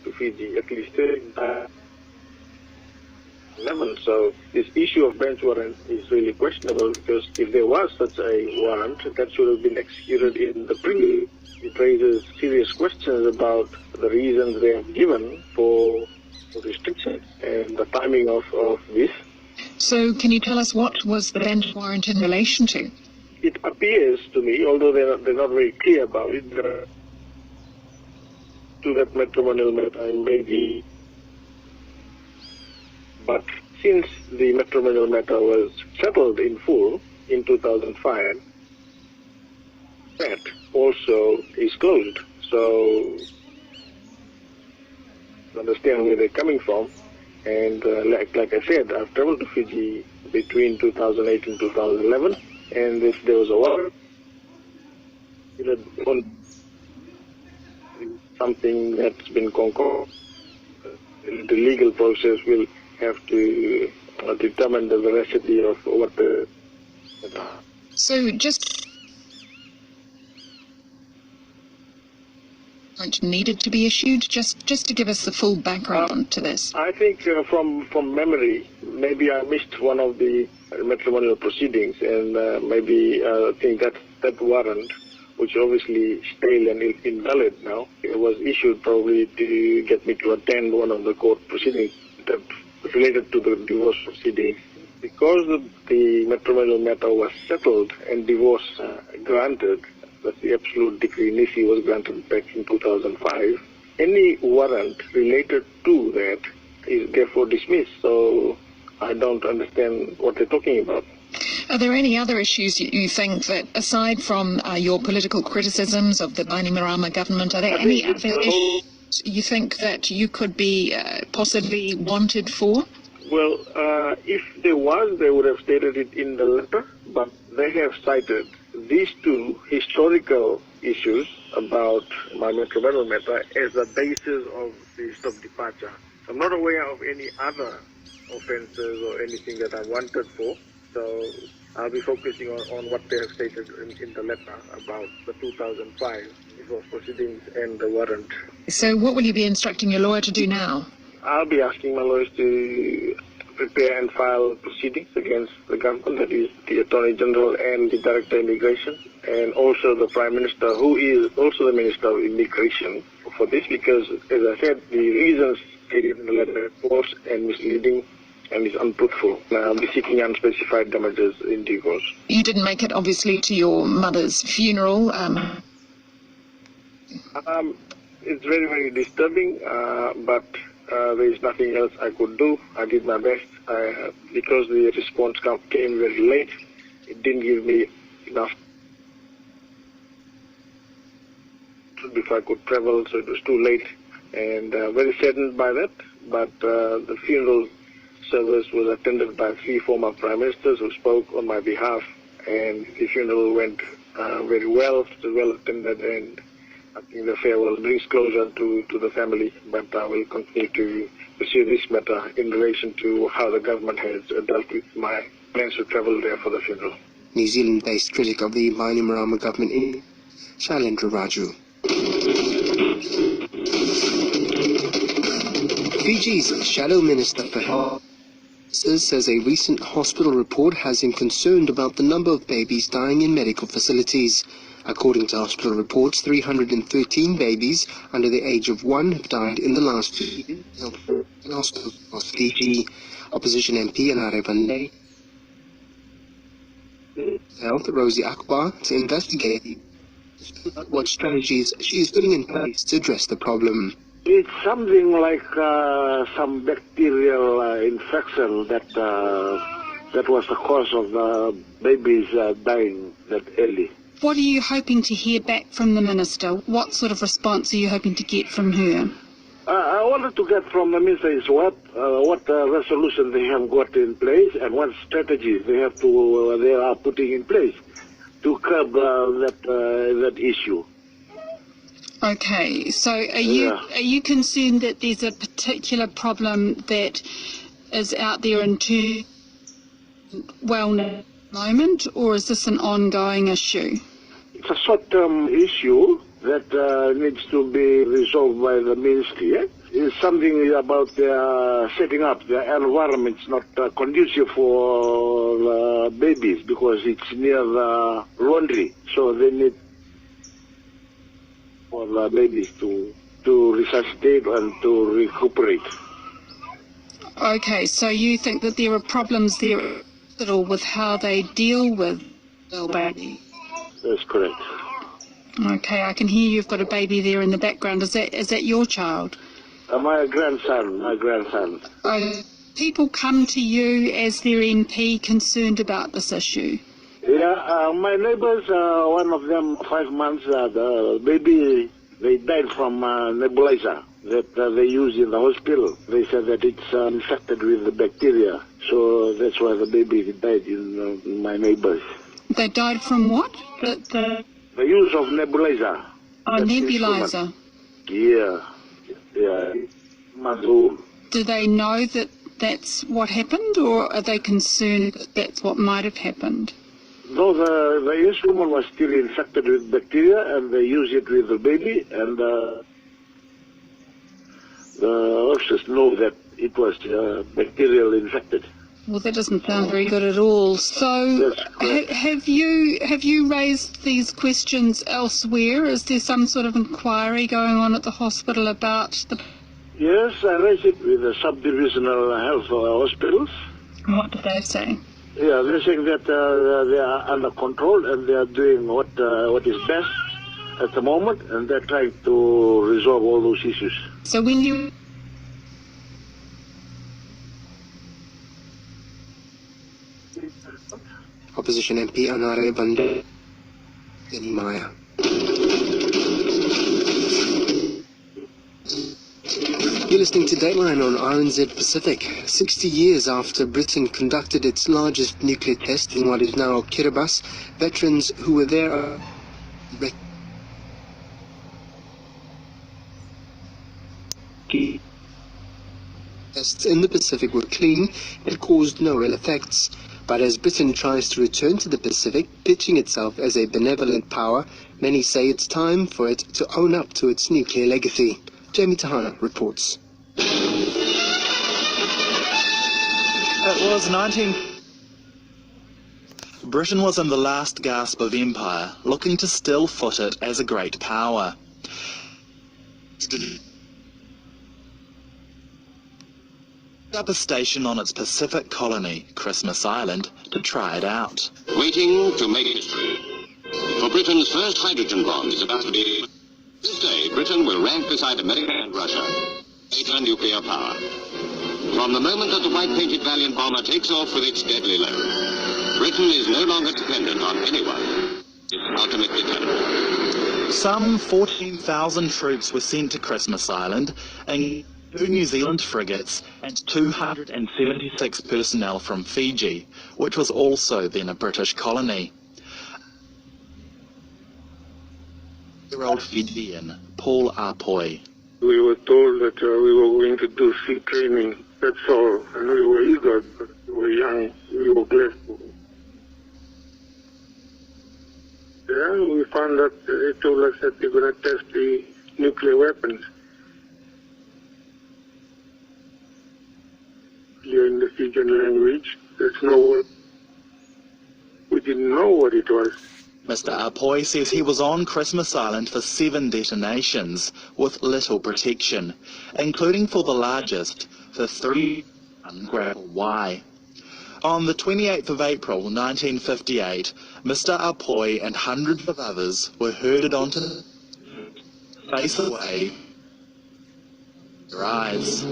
to Fiji at least 13 times. So this issue of bench warrant is really questionable, because if there was such a warrant, that should have been executed in the previous. It raises serious questions about the reasons they have given for restrictions and the timing of this. So can you tell us what was the bench warrant in relation to? It appears to me, although they're not very clear about it, to that matrimonial matter maybe. But since the matrimonial matter was settled in full in 2005, that also is closed. So understand where they're coming from. And like I said, I've traveled to Fiji between 2008 and 2011, and if there was a warrant, something that's been concorded, the legal process will have to determine the veracity of what the... So just needed to be issued, just to give us the full background to this. I think from memory, maybe I missed one of the matrimonial proceedings, and maybe I think that warrant, which obviously stale and invalid now, it was issued probably to get me to attend one of the court proceedings that related to the divorce proceedings. Because the matrimonial matter was settled and divorce granted, that the absolute decree nisi was granted back in 2005, any warrant related to that is therefore dismissed. So I don't understand what they're talking about. Are there any other issues you think that, aside from your political criticisms of the Bainimarama government, are there any other issues you think that you could be possibly wanted for? Well, if there was, they would have stated it in the letter, but they have cited these two historical issues about my matrimonial matter as a basis of the stop departure. I'm not aware of any other offences or anything that I'm wanted for, so I'll be focusing on what they have stated in the letter about the 2005 divorce proceedings and the warrant. So what will you be instructing your lawyer to do now? I'll be asking my lawyers to prepare and file proceedings against the government, that is the Attorney General and the Director of Immigration, and also the Prime Minister, who is also the Minister of Immigration, for this, because, as I said, the reasons stated in the letter are false and misleading and is untruthful. I'll be seeking unspecified damages in due course. You didn't make it, obviously, to your mother's funeral. It's very, very disturbing, but there is nothing else I could do. I did my best. Because the response came very late, it didn't give me enough before I could travel, so it was too late. And very saddened by that, but the funeral service was attended by 3 former Prime Ministers who spoke on my behalf, and the funeral went very well. It was well attended, and I think the farewell brings closer to the family, but I will continue to pursue this matter in relation to how the government has dealt with my plans to travel there for the funeral. New Zealand-based critic of the Bainimarama government, Shailendra Raju. Fiji's Shadow Minister for Health says a recent hospital report has him concerned about the number of babies dying in medical facilities. According to hospital reports, 313 babies under the age of 1 have died in the last 2 years in hospitals across Fiji. Opposition MP Anare Health Rosie Akbar to investigate what strategies she is putting in place to address the problem. It's something like some bacterial infection that was the cause of the babies dying that early. What are you hoping to hear back from the Minister? What sort of response are you hoping to get from her? I wanted to get from the Minister is what resolution they have got in place and what strategies they are putting in place to curb that issue. Okay, so are you concerned that there's a particular problem that is out there in moment, or is this an ongoing issue? It's a short-term issue, that needs to be resolved by the ministry. It's something about their setting up. The environment's not conducive for babies because it's near the laundry. So they need for the babies to resuscitate and to recuperate. Okay, so you think that there are problems there at all with how they deal with the baby? That's correct. Okay, I can hear you've got a baby there in the background. Is that your child? My grandson. People come to you as their MP concerned about this issue? Yeah, my neighbors, one of them 5 months, the baby, they died from nebulizer that they use in the hospital. They said that it's infected with the bacteria, so that's why the baby died in my neighbors. They died from what? The use of nebulizer. Oh, nebulizer. Yeah. Months old. Do they know that that's what happened, or are they concerned that that's what might have happened? No, the instrument was still infected with bacteria, and they use it with the baby, and the officers know that it was bacterial infected. Well, that doesn't sound very good at all. So, have you raised these questions elsewhere? Is there some sort of inquiry going on at the hospital about the... Yes, I raised it with the subdivisional health hospitals. And what did they say? Yeah, they're saying that they are under control and they are doing what is best at the moment, and they're trying to resolve all those issues. So when you... Opposition MP Anare Bande Maya. You're listening to Dateline on RNZ Pacific. 60 years after Britain conducted its largest nuclear test in what is now Kiribati, veterans who were there tests in the Pacific were clean and caused no ill effects. But as Britain tries to return to the Pacific, pitching itself as a benevolent power, many say it's time for it to own up to its nuclear legacy. Jamie Tahana reports. It was Britain was in the last gasp of empire, looking to still foot it as a great power. Up a station on its Pacific colony, Christmas Island, to try it out. Waiting to make history. For Britain's first hydrogen bomb is about to be... This day, Britain will rank beside America and Russia. Greater nuclear power. From the moment that the white-painted Valiant bomber takes off with its deadly load, Britain is no longer dependent on anyone. Its ultimate defender. Some 14,000 troops were sent to Christmas Island, and 2 New Zealand frigates and 276 personnel from Fiji, which was also then a British colony. Year-old Fijian Paul Apoi. We were told that we were going to do sea training, that's all, and we were eager, but we were young, we were blessed. Yeah, we found that they told us that they're going to test the nuclear weapons. In the Fijian language, we didn't know what it was. Mr. Apoi says he was on Christmas Island for 7 detonations with little protection, including for the largest, the 3-ton Grapple Y. On the 28th of April 1958, Mr. Apoi and hundreds of others were herded onto the face away their eyes.